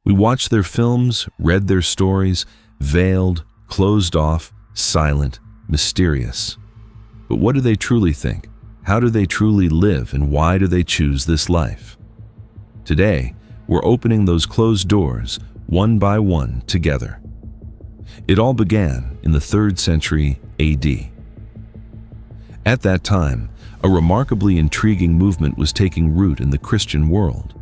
We watched their films, read their stories, veiled, closed off, silent, mysterious. But what do they truly think? How do they truly live, and why do they choose this life? Today, we're opening those closed doors, one by one, together. It all began in the 3rd century AD. At that time, a remarkably intriguing movement was taking root in the Christian world.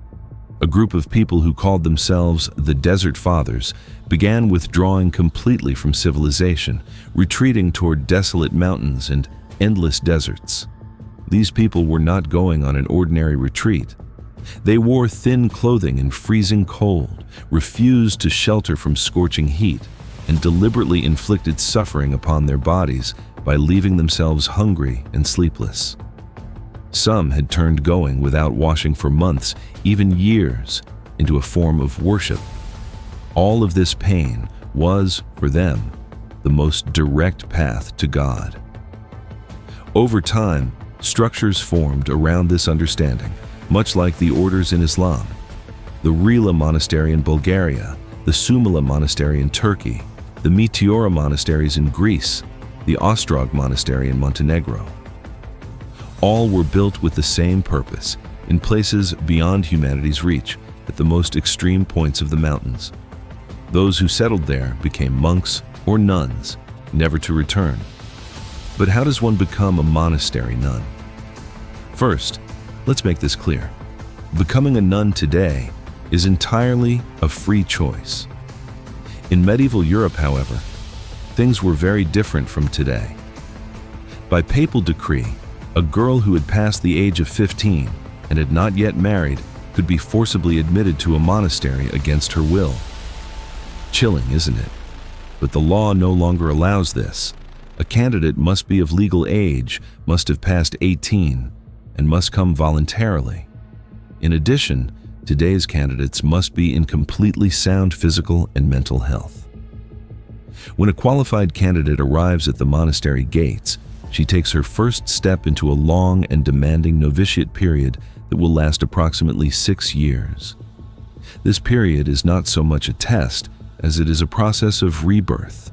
A group of people who called themselves the Desert Fathers began withdrawing completely from civilization, retreating toward desolate mountains and endless deserts. These people were not going on an ordinary retreat. They wore thin clothing in freezing cold, refused to shelter from scorching heat, and deliberately inflicted suffering upon their bodies by leaving themselves hungry and sleepless. Some had turned going without washing for months, even years, into a form of worship. All of this pain was, for them, the most direct path to God. Over time, structures formed around this understanding, much like the orders in Islam. The Rila Monastery in Bulgaria, the Sumala Monastery in Turkey, the Meteora monasteries in Greece, the Ostrog Monastery in Montenegro. All were built with the same purpose, in places beyond humanity's reach, at the most extreme points of the mountains. Those who settled there became monks or nuns, never to return. But how does one become a monastery nun? First, let's make this clear. Becoming a nun today is entirely a free choice. In medieval Europe, however, things were very different from today. By papal decree, a girl who had passed the age of 15 and had not yet married could be forcibly admitted to a monastery against her will. Chilling, isn't it? But the law no longer allows this. A candidate must be of legal age, must have passed 18, and must come voluntarily. In addition, today's candidates must be in completely sound physical and mental health. When a qualified candidate arrives at the monastery gates, she takes her first step into a long and demanding novitiate period that will last approximately 6 years. This period is not so much a test as it is a process of rebirth.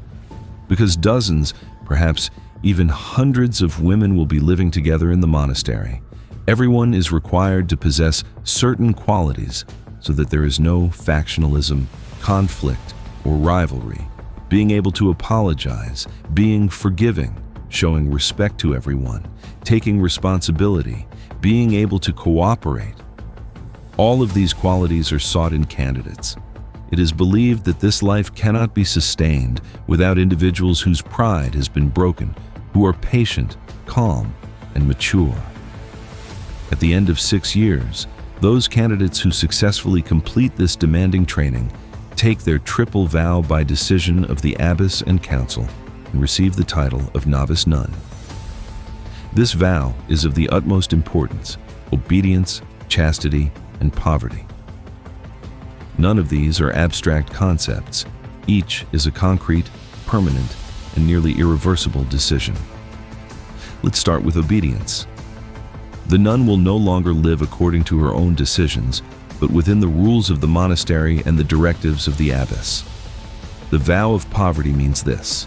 Because dozens, perhaps even hundreds of women will be living together in the monastery, everyone is required to possess certain qualities so that there is no factionalism, conflict, or rivalry. Being able to apologize, being forgiving, showing respect to everyone, taking responsibility, being able to cooperate. All of these qualities are sought in candidates. It is believed that this life cannot be sustained without individuals whose pride has been broken, who are patient, calm, and mature. At the end of 6 years, those candidates who successfully complete this demanding training take their triple vow by decision of the abbess and council and receive the title of novice nun. This vow is of the utmost importance: obedience, chastity, and poverty. None of these are abstract concepts. Each is a concrete, permanent, and nearly irreversible decision. Let's start with obedience. The nun will no longer live according to her own decisions, but within the rules of the monastery and the directives of the abbess. The vow of poverty means this: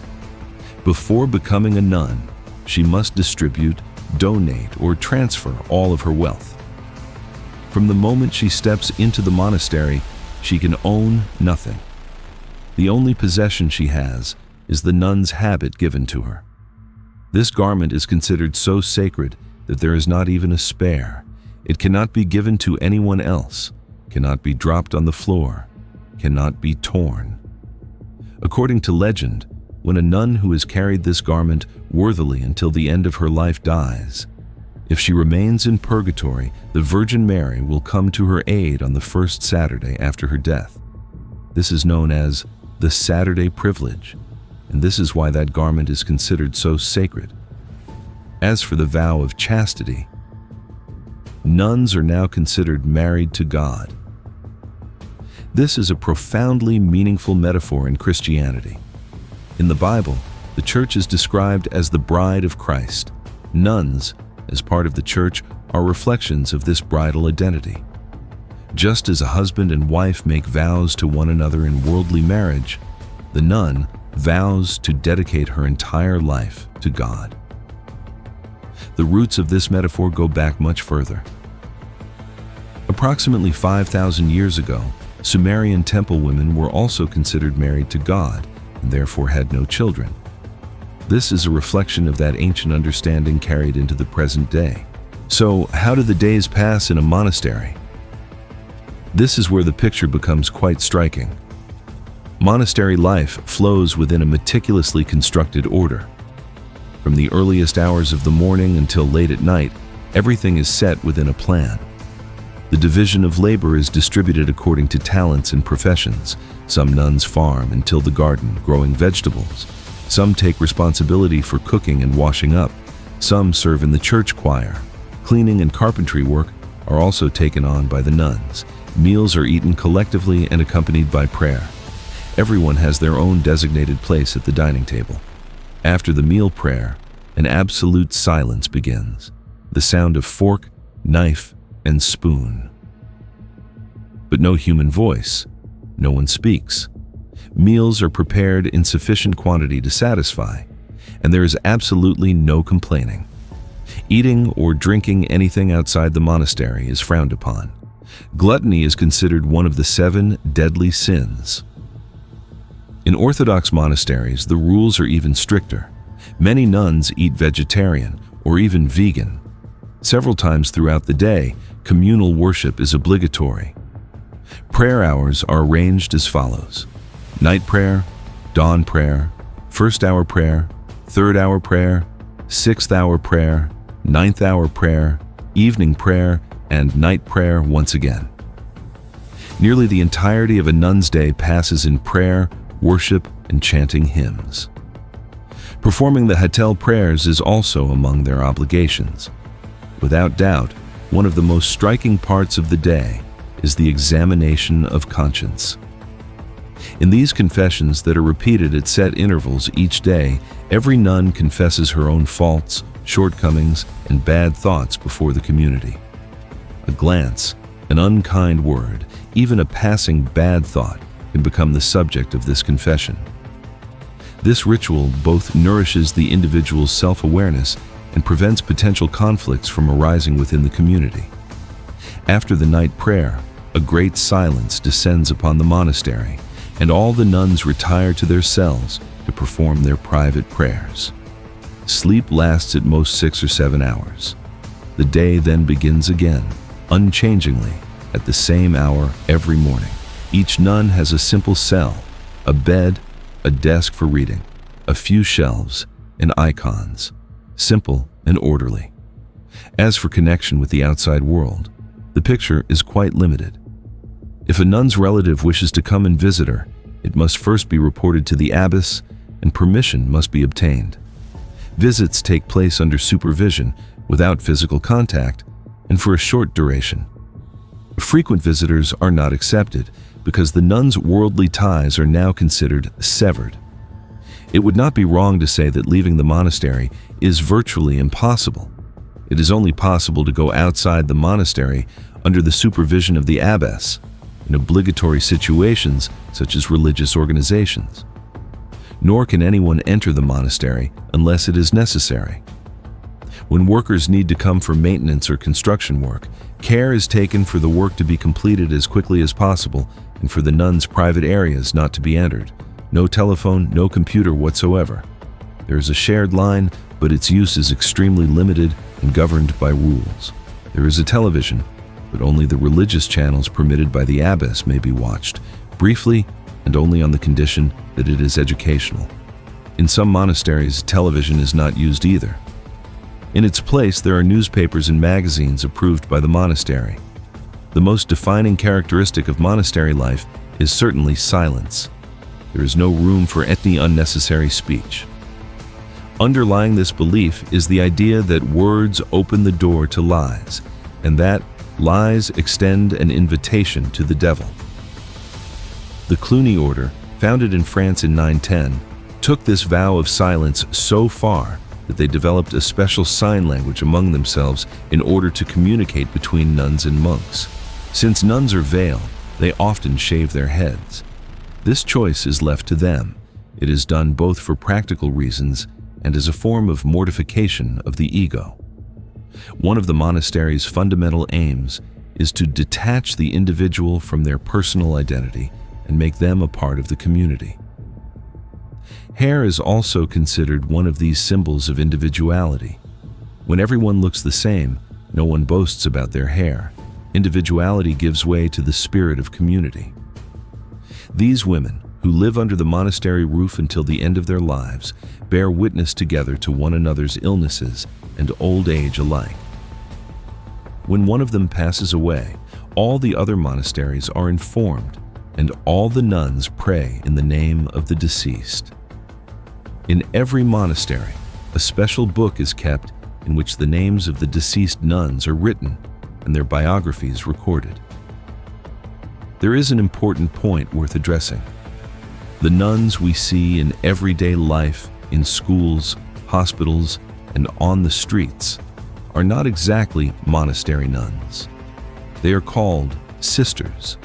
before becoming a nun, she must distribute, donate, or transfer all of her wealth. From the moment she steps into the monastery, she can own nothing. The only possession she has is the nun's habit given to her. This garment is considered so sacred that there is not even a spare. It cannot be given to anyone else, cannot be dropped on the floor, cannot be torn. According to legend, when a nun who has carried this garment worthily until the end of her life dies, if she remains in purgatory, the Virgin Mary will come to her aid on the first Saturday after her death. This is known as the Saturday privilege, and this is why that garment is considered so sacred. As for the vow of chastity, nuns are now considered married to God. This is a profoundly meaningful metaphor in Christianity. In the Bible, the church is described as the bride of Christ. Nuns, as part of the church, are reflections of this bridal identity. Just as a husband and wife make vows to one another in worldly marriage, the nun vows to dedicate her entire life to God. The roots of this metaphor go back much further. Approximately 5,000 years ago, Sumerian temple women were also considered married to God and therefore had no children. This is a reflection of that ancient understanding carried into the present day. So, how do the days pass in a monastery? This is where the picture becomes quite striking. Monastery life flows within a meticulously constructed order. From the earliest hours of the morning until late at night, everything is set within a plan. The division of labor is distributed according to talents and professions. Some nuns farm and till the garden, growing vegetables. Some take responsibility for cooking and washing up. Some serve in the church choir. Cleaning and carpentry work are also taken on by the nuns. Meals are eaten collectively and accompanied by prayer. Everyone has their own designated place at the dining table. After the meal prayer, an absolute silence begins. The sound of fork, knife, and spoon. But no human voice. No one speaks. Meals are prepared in sufficient quantity to satisfy, and there is absolutely no complaining. Eating or drinking anything outside the monastery is frowned upon. Gluttony is considered one of the 7 deadly sins. In Orthodox monasteries, the rules are even stricter. Many nuns eat vegetarian or even vegan. Several times throughout the day, communal worship is obligatory. Prayer hours are arranged as follows: night prayer, dawn prayer, first hour prayer, third hour prayer, sixth hour prayer, ninth hour prayer, evening prayer, and night prayer once again. Nearly the entirety of a nun's day passes in prayer, worship, and chanting hymns. Performing the Hatel prayers is also among their obligations. Without doubt, one of the most striking parts of the day is the examination of conscience. In these confessions that are repeated at set intervals each day, every nun confesses her own faults, shortcomings, and bad thoughts before the community. A glance, an unkind word, even a passing bad thought can become the subject of this confession. This ritual both nourishes the individual's self-awareness and prevents potential conflicts from arising within the community. After the night prayer, a great silence descends upon the monastery, and all the nuns retire to their cells to perform their private prayers. Sleep lasts at most 6 or 7 hours. The day then begins again, unchangingly, at the same hour every morning. Each nun has a simple cell, a bed, a desk for reading, a few shelves, and icons, simple and orderly. As for connection with the outside world, the picture is quite limited. If a nun's relative wishes to come and visit her, it must first be reported to the abbess, and permission must be obtained. Visits take place under supervision, without physical contact, and for a short duration. Frequent visitors are not accepted, because the nun's worldly ties are now considered severed. It would not be wrong to say that leaving the monastery is virtually impossible. It is only possible to go outside the monastery under the supervision of the abbess, in obligatory situations such as religious organizations. Nor can anyone enter the monastery unless it is necessary. When workers need to come for maintenance or construction work, care is taken for the work to be completed as quickly as possible and for the nuns' private areas not to be entered. No telephone, no computer whatsoever. There is a shared line, but its use is extremely limited and governed by rules. There is a television, but only the religious channels permitted by the abbess may be watched, briefly and only on the condition that it is educational. In some monasteries, television is not used either. In its place, there are newspapers and magazines approved by the monastery. The most defining characteristic of monastery life is certainly silence. There is no room for any unnecessary speech. Underlying this belief is the idea that words open the door to lies, and that lies extend an invitation to the devil. The Cluny order, founded in France in 910, took this vow of silence so far that they developed a special sign language among themselves in order to communicate between nuns and monks. Since nuns are veiled, they often shave their heads. This choice is left to them. It is done both for practical reasons and as a form of mortification of the ego. One of the monastery's fundamental aims is to detach the individual from their personal identity and make them a part of the community. Hair is also considered one of these symbols of individuality. When everyone looks the same, no one boasts about their hair. Individuality gives way to the spirit of community. These women, who live under the monastery roof until the end of their lives, bear witness together to one another's illnesses and old age alike. When one of them passes away, all the other monasteries are informed, and all the nuns pray in the name of the deceased. In every monastery, a special book is kept in which the names of the deceased nuns are written and their biographies recorded. There is an important point worth addressing. The nuns we see in everyday life, in schools, hospitals, and on the streets are not exactly monastery nuns. They are called sisters.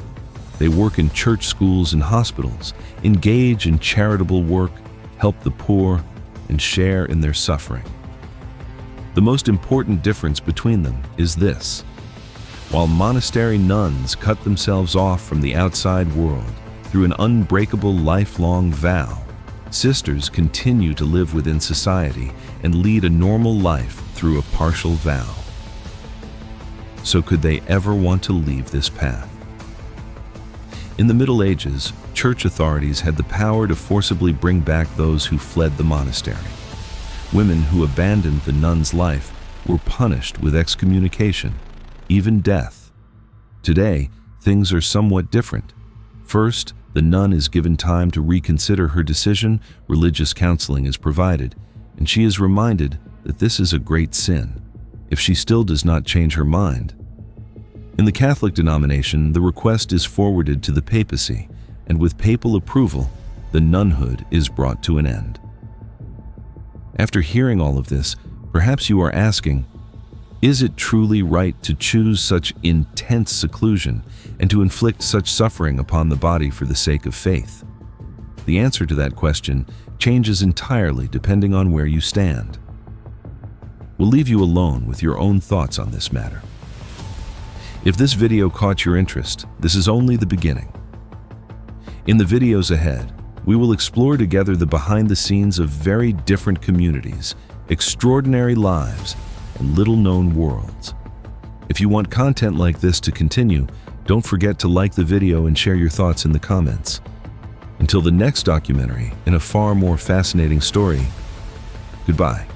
They work in church schools and hospitals, engage in charitable work, help the poor, and share in their suffering. The most important difference between them is this. While monastery nuns cut themselves off from the outside world through an unbreakable lifelong vow, sisters continue to live within society and lead a normal life through a partial vow. So could they ever want to leave this path? In the Middle Ages, church authorities had the power to forcibly bring back those who fled the monastery. Women who abandoned the nun's life were punished with excommunication, even death. Today, things are somewhat different. First, the nun is given time to reconsider her decision, religious counseling is provided, and she is reminded that this is a great sin, if she still does not change her mind. In the Catholic denomination, the request is forwarded to the papacy, and with papal approval, the nunhood is brought to an end. After hearing all of this, perhaps you are asking, is it truly right to choose such intense seclusion and to inflict such suffering upon the body for the sake of faith? The answer to that question changes entirely depending on where you stand. We'll leave you alone with your own thoughts on this matter. If this video caught your interest, this is only the beginning. In the videos ahead, we will explore together the behind the scenes of very different communities, extraordinary lives, and little-known worlds. If you want content like this to continue, don't forget to like the video and share your thoughts in the comments. Until the next documentary in a far more fascinating story, goodbye.